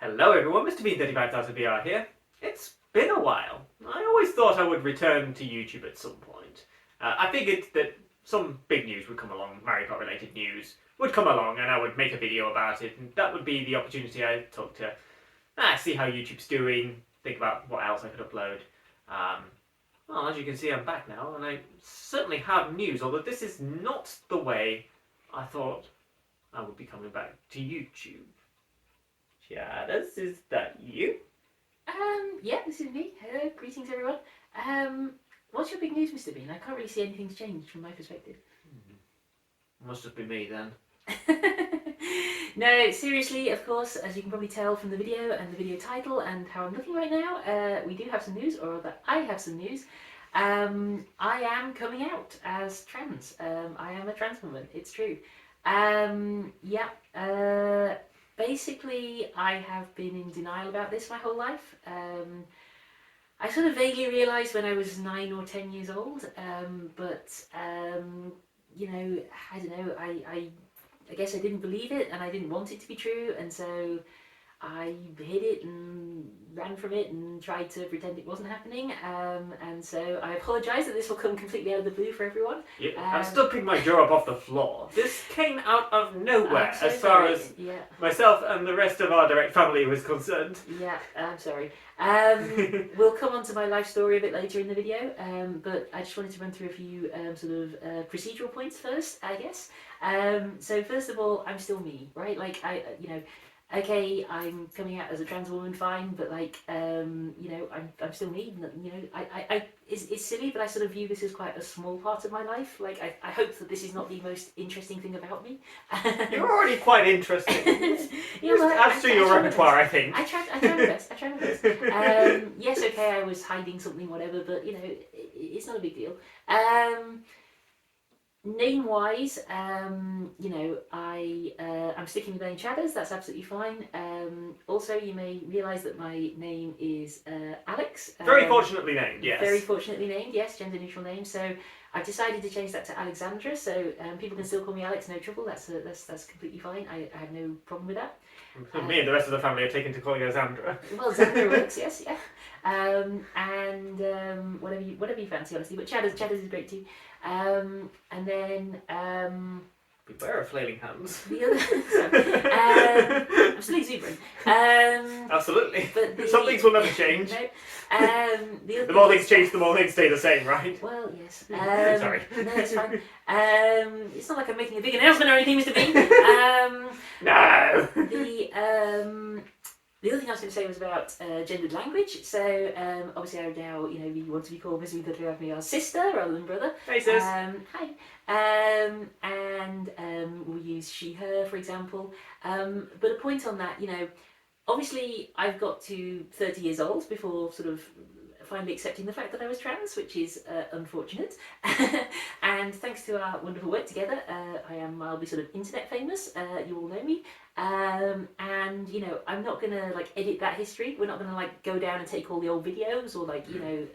Hello everyone, Mr. Bean35000VR here. It's been a while. I always thought I would return to YouTube at some point. I figured that some big news would come along, Mario Kart related news would come along and I would make a video about it, and that would be the opportunity I took to see how YouTube's doing, think about what else I could upload. Well, as you can see, I'm back now, and I certainly have news, although this is not the way I thought I would be coming back to YouTube. Chadderz, is that you? Yeah, this is me. Hello, greetings everyone. What's your big news, Mr. Bean? I can't really see anything's changed from my perspective. Must have been me then. No, seriously, of course, as you can probably tell from the video and the video title and how I'm looking right now, we do have some news, or that I have some news. I am coming out as trans. I am a trans woman, it's true. Basically, I have been in denial about this my whole life. I sort of vaguely realised when I was 9 or 10 years old, you know, I don't know, I guess I didn't believe it and I didn't want it to be true, and so I hid it and ran from it and tried to pretend it wasn't happening, and so I apologise that this will come completely out of the blue for everyone. Yeah, I'm still picking my jaw up off the floor. This came out of nowhere as far as myself and the rest of our direct family was concerned. Yeah, I'm sorry. We'll come on to my life story a bit later in the video, but I just wanted to run through a few procedural points first, I guess. So first of all, I'm still me, right? Like, okay, I'm coming out as a trans woman, fine, but like, you know, I'm still me. You know, it's silly, but I sort of view this as quite a small part of my life. Like, I hope that this is not the most interesting thing about me. You're already quite interesting. Yeah, well, adds to your repertoire, I think. I try my best. I try my best. Yes, okay, I was hiding something, whatever, but you know, it's not a big deal. Name-wise, you know, I'm sticking with the name Chadderz, that's absolutely fine. Also, you may realise that my name is Alex. Very fortunately named, yes. Very fortunately named, yes, gender-neutral name. So I've decided to change that to Alexandra, so people can still call me Alex, no trouble, that's completely fine. I have no problem with that. Me and the rest of the family are taken to calling her Xandra. Well, Xandra works, yes, yeah. Whatever you fancy, honestly, but Chadderz is great too. And then beware of flailing hands. The other, I'm still exuberant. Absolutely. But some things will never change. No. The more things change, the more things stay the same, right? Well, yes. Sorry. No, it's fine. It's not like I'm making a big announcement or anything, Mr. Bean. No. The other thing I was going to say was about gendered language. So obviously I now, you know, you want to be called Mr. Bean35000VR sister rather than brother. Hey sis. Hi. We'll use she, her, for example. But a point on that, you know, obviously I've got to 30 years old before sort of finally accepting the fact that I was trans, which is unfortunate. And thanks to our wonderful work together, I'll be sort of internet famous. You all know me. And you know, I'm not gonna like edit that history. We're not gonna like go down and take all the old videos or like, you know,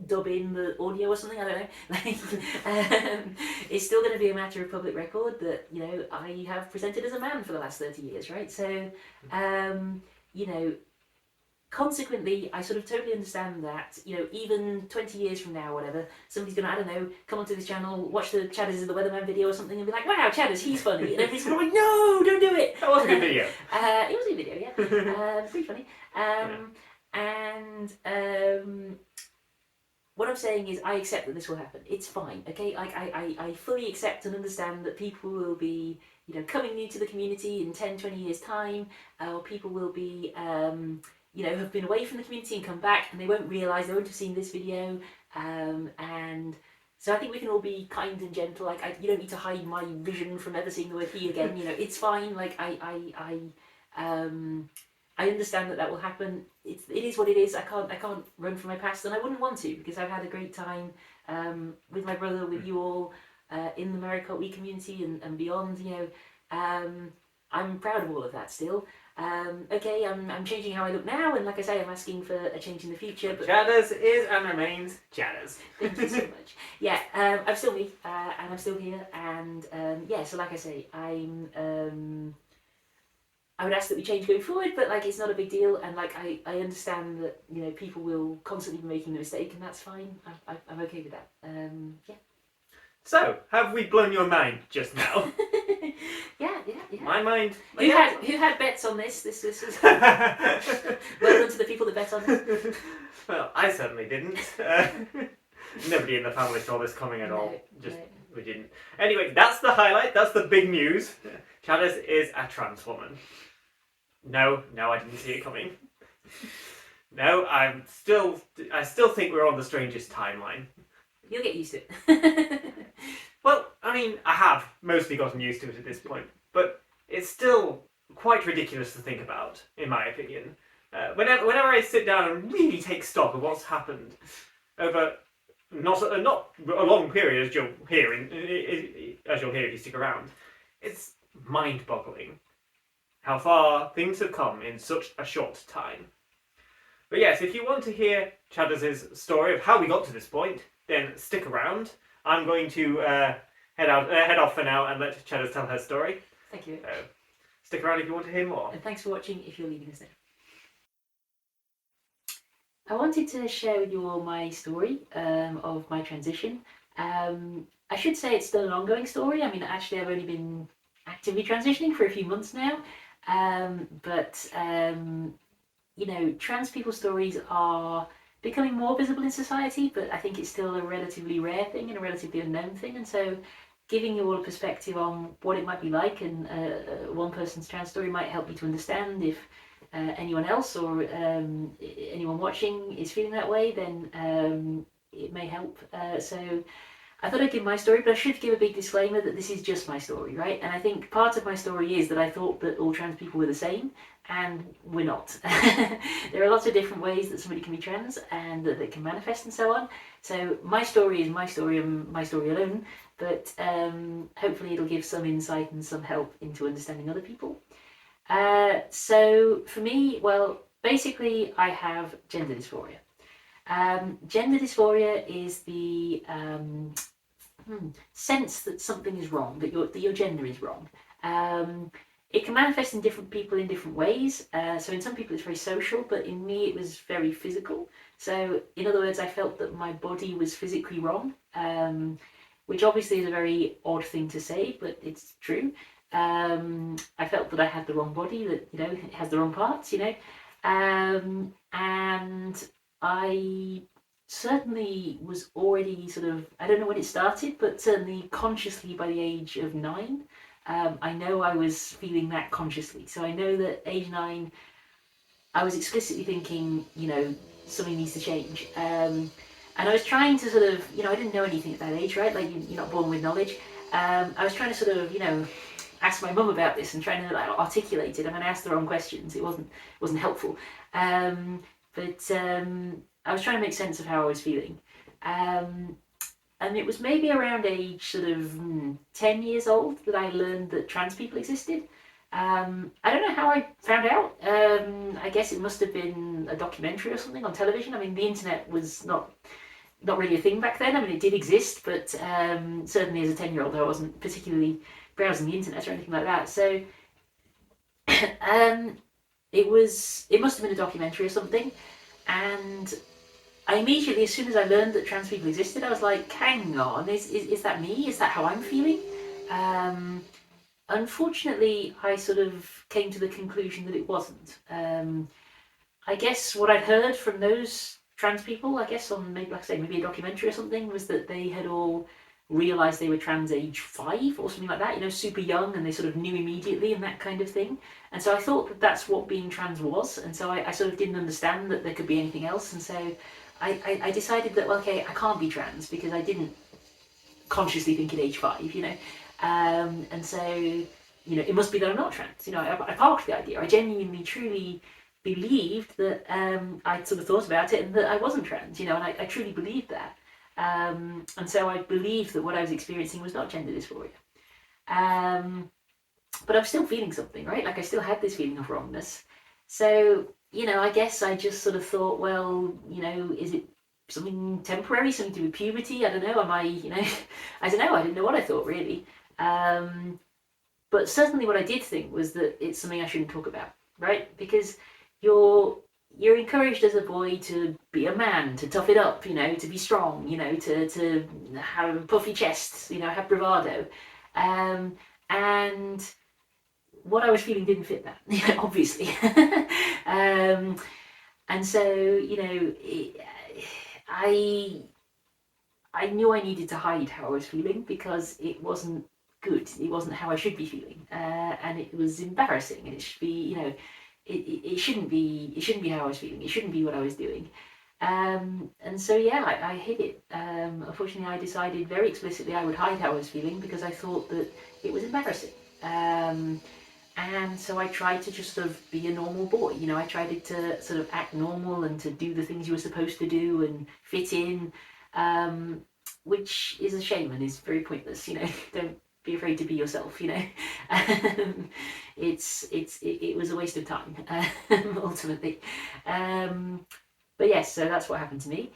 dub in the audio or something, I don't know. Like, it's still going to be a matter of public record that, you know, I have presented as a man for the last 30 years, right? So, you know, consequently, I sort of totally understand that, you know, even 20 years from now or whatever, somebody's going to, I don't know, come onto this channel, watch the Chadderz of the Weatherman video or something and be like, wow, Chadderz, he's funny. And everybody's going to be like, no, don't do it. That was a good video. It was a good video, yeah. Pretty funny. What I'm saying is I accept that this will happen. It's fine, okay? Like, I fully accept and understand that people will be, you know, coming new to the community in 10, 20 years' time, or people will be, you know, have been away from the community and come back and they won't realise, they won't have seen this video, and so I think we can all be kind and gentle. Like, you don't need to hide my vision from ever seeing the word he again, you know, it's fine. Like, I understand that will happen. It is what it is. I can't run from my past, and I wouldn't want to, because I've had a great time with my brother, with you all, in the Mario Kart Wii community and beyond. You know, I'm proud of all of that still. Okay, I'm changing how I look now, and like I say, I'm asking for a change in the future. But Chadderz is and remains Chadderz. Thank you so much. Yeah, I'm still me, and I'm still here, and yeah. So like I say, I'm I would ask that we change going forward, but like it's not a big deal, and like I understand that people will constantly be making the mistake, and that's fine. I'm okay with that. Yeah. So, have we blown your mind just now? Yeah. My mind. Who had bets on this? This was well done to the people that bet on this. Well, I certainly didn't. Nobody in the family saw this coming at all. We didn't. Anyway, that's the highlight. That's the big news. Chadderz is a trans woman. No, I didn't see it coming. No, I still think we're on the strangest timeline. You'll get used to it. Well, I mean, I have mostly gotten used to it at this point, but it's still quite ridiculous to think about, in my opinion. Whenever I sit down and really take stock of what's happened over not a long period, as you'll hear if you stick around, it's mind-boggling how far things have come in such a short time. But yes, if you want to hear Chadderz's story of how we got to this point, then stick around. I'm going to head off for now and let Chadderz tell her story. Thank you. Stick around if you want to hear more. And thanks for watching if you're leaving us now. I wanted to share with you all my story of my transition. I should say it's still an ongoing story. I mean, actually, I've only been actively transitioning for a few months now. Trans people's stories are becoming more visible in society, but I think it's still a relatively rare thing and a relatively unknown thing. And so giving you all a perspective on what it might be like and one person's trans story might help you to understand if anyone else or anyone watching is feeling that way, then it may help. So I thought I'd give my story, but I should give a big disclaimer that this is just my story, right? And I think part of my story is that I thought that all trans people were the same, and we're not. There are lots of different ways that somebody can be trans and that they can manifest and so on. So my story is my story and my story alone, but hopefully it'll give some insight and some help into understanding other people. So for me, well, basically I have gender dysphoria. Gender dysphoria is the sense that something is wrong, that your gender is wrong. It can manifest in different people in different ways. So in some people it's very social, but in me it was very physical. So in other words, I felt that my body was physically wrong, which obviously is a very odd thing to say, but it's true. I felt that I had the wrong body, that it has the wrong parts, and I certainly was already sort of, I don't know when it started, but certainly consciously by the age of 9. I know I was feeling that consciously. So I know that age 9, I was explicitly thinking, something needs to change. And I was trying to sort of, I didn't know anything at that age, right? Like you're not born with knowledge. I was trying to sort of, ask my mum about this and trying to articulate it. I mean, I asked the wrong questions. It wasn't helpful. But I was trying to make sense of how I was feeling. And it was maybe around age sort of 10 years old that I learned that trans people existed. I don't know how I found out. I guess it must have been a documentary or something on television. I mean, the internet was not really a thing back then. I mean, it did exist, but certainly as a 10-year-old, I wasn't particularly browsing the internet or anything like that. So it must have been a documentary or something. And I immediately, as soon as I learned that trans people existed, I was like, hang on, is that me? Is that how I'm feeling? Unfortunately, I sort of came to the conclusion that it wasn't. I guess what I'd heard from those trans people, I guess on maybe a documentary or something, was that they had all realised they were trans age 5 or something like that, super young, and they sort of knew immediately and that kind of thing. And so I thought that that's what being trans was, and so I sort of didn't understand that there could be anything else, and so I decided that, well, okay, I can't be trans because I didn't consciously think at age 5, and so, it must be that I'm not trans. I parked the idea. I genuinely, truly believed that I'd sort of thought about it and that I wasn't trans, and I truly believed that. And so I believed that what I was experiencing was not gender dysphoria. But I was still feeling something, right? Like I still had this feeling of wrongness. So, I guess I just sort of thought, well, is it something temporary, something to do with puberty? I don't know. Am I, I don't know. I didn't know what I thought really. But But certainly what I did think was that it's something I shouldn't talk about, right? Because you're encouraged as a boy to be a man, to tough it up, to be strong, to have puffy chests, have bravado. And what I was feeling didn't fit that, obviously. And so, I knew I needed to hide how I was feeling because it wasn't good. It wasn't how I should be feeling, and it was embarrassing. And it should be, it shouldn't be. It shouldn't be how I was feeling. It shouldn't be what I was doing. And so yeah, I hid it. Unfortunately, I decided very explicitly I would hide how I was feeling because I thought that it was embarrassing. And so I tried to just sort of be a normal boy. I tried to sort of act normal and to do the things you were supposed to do and fit in, which is a shame and is very pointless. Don't be afraid to be yourself. It was a waste of time, ultimately. But yes, so that's what happened to me.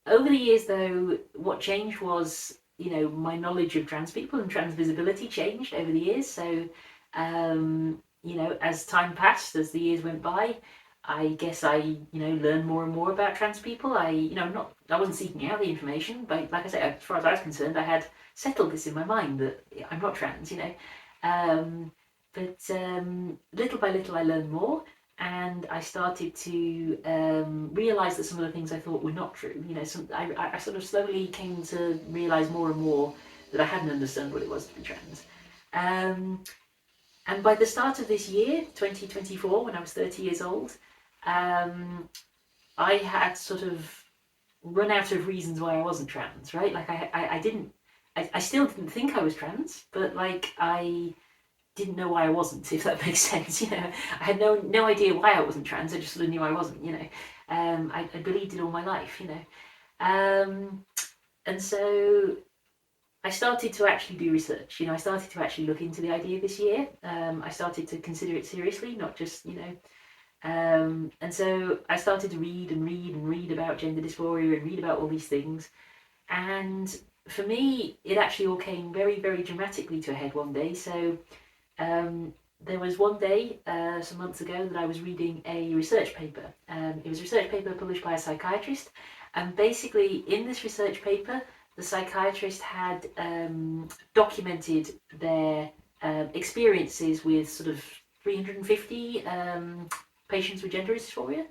Over the years, though, what changed was, my knowledge of trans people and trans visibility changed over the years. So, as time passed, as the years went by, I guess I, learned more and more about trans people. I wasn't seeking out the information, but like I said, as far as I was concerned, I had settled this in my mind that I'm not trans, But little by little, I learned more. And I started to realise that some of the things I thought were not true. I sort of slowly came to realise more and more that I hadn't understood what it was to be trans. And by the start of this year, 2024, when I was 30 years old, I had sort of run out of reasons why I wasn't trans, right? Like I still didn't think I was trans, but like I didn't know why I wasn't, if that makes sense. I had no idea why I wasn't trans. I just sort of knew I wasn't. I believed it all my life. And so I started to actually do research. I started to actually look into the idea this year. I started to consider it seriously, not just and so I started to read and read and read about gender dysphoria and read about all these things. And for me, it actually all came very, very dramatically to a head one day. So there was one day some months ago that I was reading a research paper. It was a research paper published by a psychiatrist, and basically in this research paper the psychiatrist had documented their experiences with sort of 350 patients with gender dysphoria,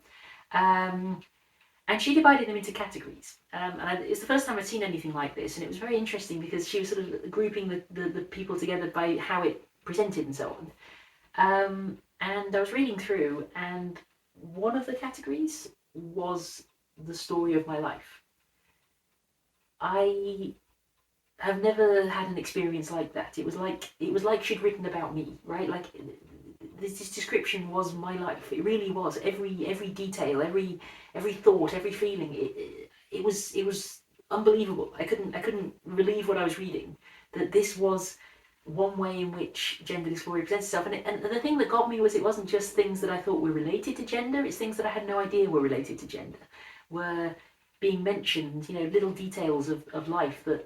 and she divided them into categories. It's the first time I'd seen anything like this, and it was very interesting because she was sort of grouping the people together by how it presented and so on. And I was reading through, and one of the categories was the story of my life. I have never had an experience like that. It was like she'd written about me, right? Like this description was my life. It really was. Every detail, every thought, every feeling. It was unbelievable. I couldn't believe what I was reading. That this was one way in which gender dysphoria presents itself. And the thing that got me was it wasn't just things that I thought were related to gender. It's things that I had no idea were related to gender, were being mentioned. Little details of life that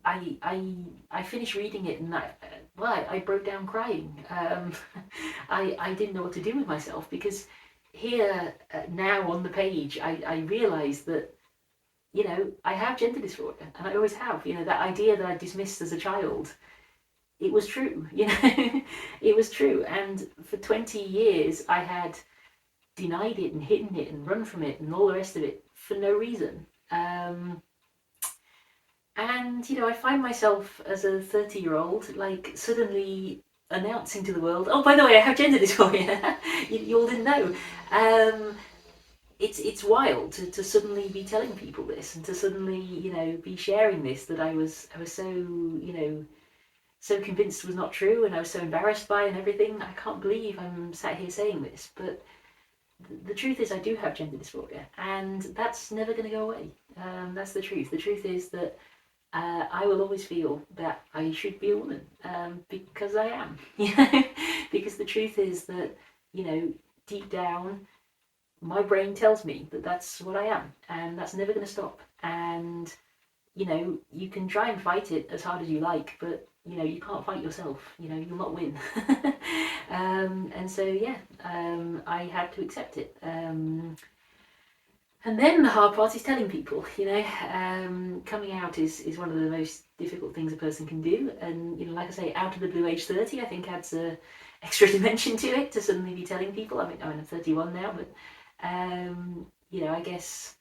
I finished reading it and I broke down crying. I didn't know what to do with myself because here now on the page I realised that I have gender dysphoria and I always have. That idea that I dismissed as a child, it was true. It was true. And for 20 years I had denied it and hidden it and run from it and all the rest of it for no reason. And I find myself as a 30-year-old like suddenly announcing to the world, oh, by the way, I have gender dysphoria. you all didn't know. It's wild to suddenly be telling people this and to suddenly be sharing this that I was so so convinced was not true, and I was so embarrassed by and everything. I can't believe I'm sat here saying this, but the truth is I do have gender dysphoria, and that's never going to go away. That's the truth. The truth is that I will always feel that I should be a woman, because I am. Because the truth is that deep down my brain tells me that that's what I am, and that's never going to stop. And you know, you can try and fight it as hard as you like, but you know, you can't fight yourself. You know, you'll not win. And so yeah, I had to accept it. And then the hard part is telling people, you know, coming out is one of the most difficult things a person can do. And, you know, like I say, out of the blue age 30, I think adds a extra dimension to it to suddenly be telling people. I mean, I'm 31 now, but, you know, I guess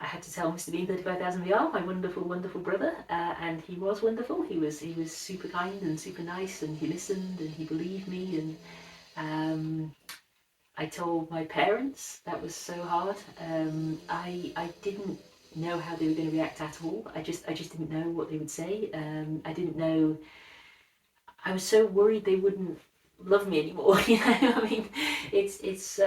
I had to tell Mr. Bean 35,000 VR, my wonderful, wonderful brother, and he was wonderful. He was super kind and super nice, and he listened and he believed me, and I told my parents. That was so hard. I didn't know how they were going to react at all. I just didn't know what they would say. I didn't know. I was so worried they wouldn't love me anymore. You know, I mean, it's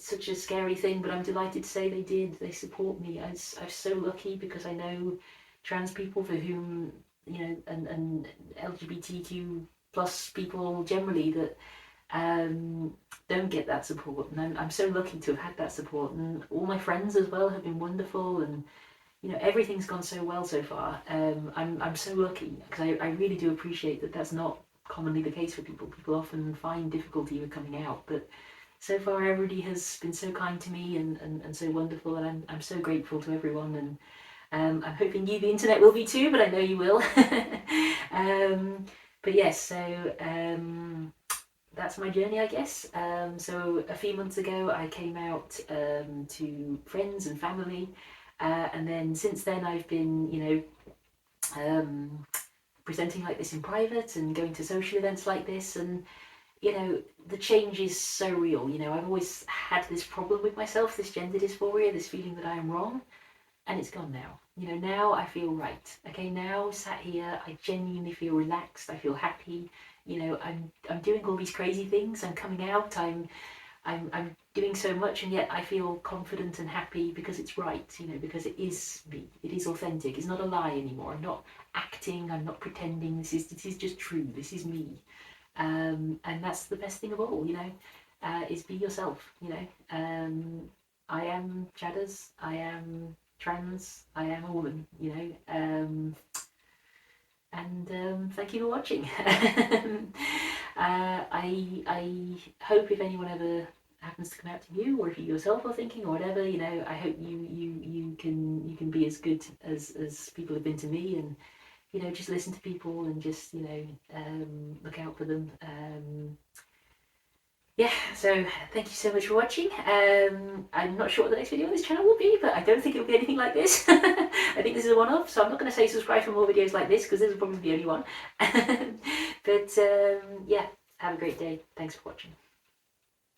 such a scary thing, but I'm delighted to say they did. They support me. I'm so lucky because I know trans people for whom, you know, and LGBTQ plus people generally that don't get that support, and I'm so lucky to have had that support, and all my friends as well have been wonderful, and you know, everything's gone so well so far. I'm so lucky because I really do appreciate that that's not commonly the case for people. People often find difficulty with coming out, but so far everybody has been so kind to me and so wonderful, and I'm so grateful to everyone, and I'm hoping you, the internet, will be too, but I know you will. But yes, so that's my journey, I guess. So a few months ago, I came out to friends and family, and then since then, I've been, you know, presenting like this in private and going to social events like this, and you know, the change is so real. You know, I've always had this problem with myself, this gender dysphoria, this feeling that I am wrong, and it's gone now. You know, now I feel right. Okay, now sat here, I genuinely feel relaxed. I feel happy. You know, I'm doing all these crazy things. I'm coming out. I'm doing so much, and yet I feel confident and happy because it's right. You know, because it is me. It is authentic. It's not a lie anymore. I'm not acting. I'm not pretending. This is just true. This is me. And that's the best thing of all. You know, is be yourself. You know, I am Chadderz. I am trans. I am a woman. You know. And thank you for watching. I hope if anyone ever happens to come out to you, or if you yourself are thinking, or whatever, you know, I hope you can be as good as people have been to me, and you know, just listen to people and just, you know, look out for them. Yeah, so thank you so much for watching. I'm not sure what the next video on this channel will be, but I don't think it will be anything like this. I think this is a one-off, so I'm not going to say subscribe for more videos like this, because this will probably be the only one. But yeah, have a great day. Thanks for watching.